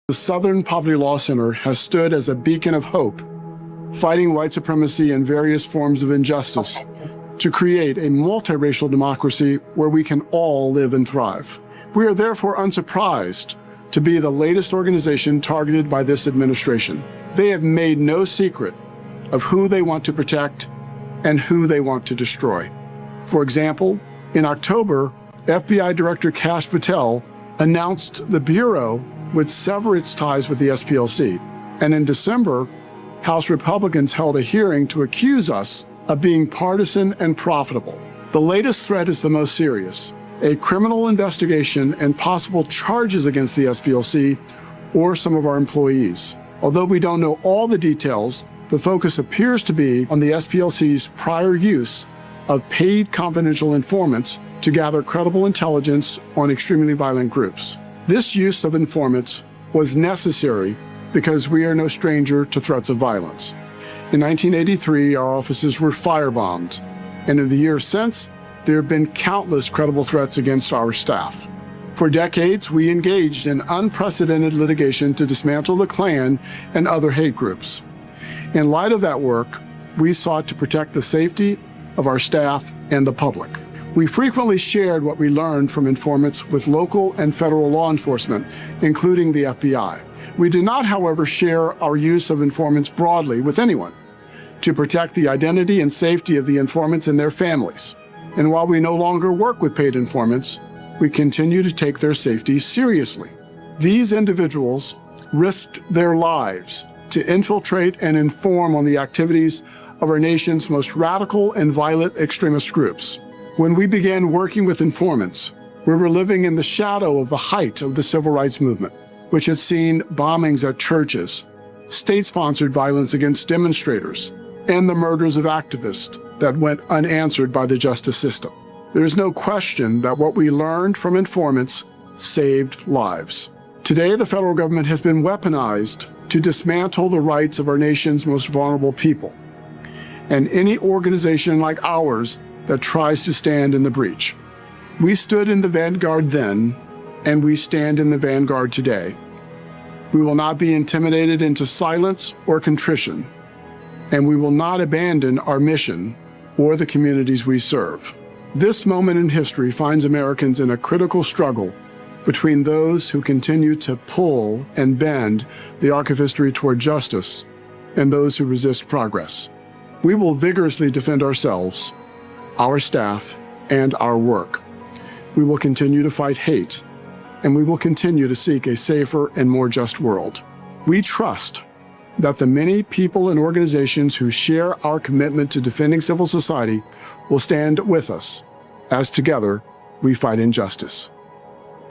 The Southern Poverty Law Center has stood as a beacon of hope, fighting white supremacy and various forms of injustice to create a multiracial democracy where we can all live and thrive. We are therefore unsurprised to be the latest organization targeted by this administration. They have made no secret of who they want to protect and who they want to destroy. For example, in October, FBI Director Kash Patel announced the Bureau would sever its ties with the SPLC. And in December, House Republicans held a hearing to accuse us of being partisan and profitable. The latest threat is the most serious: a criminal investigation and possible charges against the SPLC or some of our employees. Although we don't know all the details, the focus appears to be on the SPLC's prior use of paid confidential informants to gather credible intelligence on extremely violent groups. This use of informants was necessary because we are no stranger to threats of violence. In 1983, our offices were firebombed, and in the years since, there have been countless credible threats against our staff. For decades, we engaged in unprecedented litigation to dismantle the Klan and other hate groups. In light of that work, we sought to protect the safety of our staff and the public. We frequently shared what we learned from informants with local and federal law enforcement, including the FBI. We did not, however, share our use of informants broadly with anyone to protect the identity and safety of the informants and their families. And while we no longer work with paid informants, we continue to take their safety seriously. These individuals risked their lives to infiltrate and inform on the activities of our nation's most radical and violent extremist groups. When we began working with informants, we were living in the shadow of the height of the civil rights movement, which had seen bombings at churches, state-sponsored violence against demonstrators, and the murders of activists that went unanswered by the justice system. There is no question that what we learned from informants saved lives. Today, the federal government has been weaponized to dismantle the rights of our nation's most vulnerable people, and any organization like ours that tries to stand in the breach. We stood in the vanguard then, and we stand in the vanguard today. We will not be intimidated into silence or contrition, and we will not abandon our mission or the communities we serve. This moment in history finds Americans in a critical struggle between those who continue to pull and bend the arc of history toward justice and those who resist progress. We will vigorously defend ourselves, our staff, and our work. We will continue to fight hate, and we will continue to seek a safer and more just world. We trust that the many people and organizations who share our commitment to defending civil society will stand with us as together we fight injustice.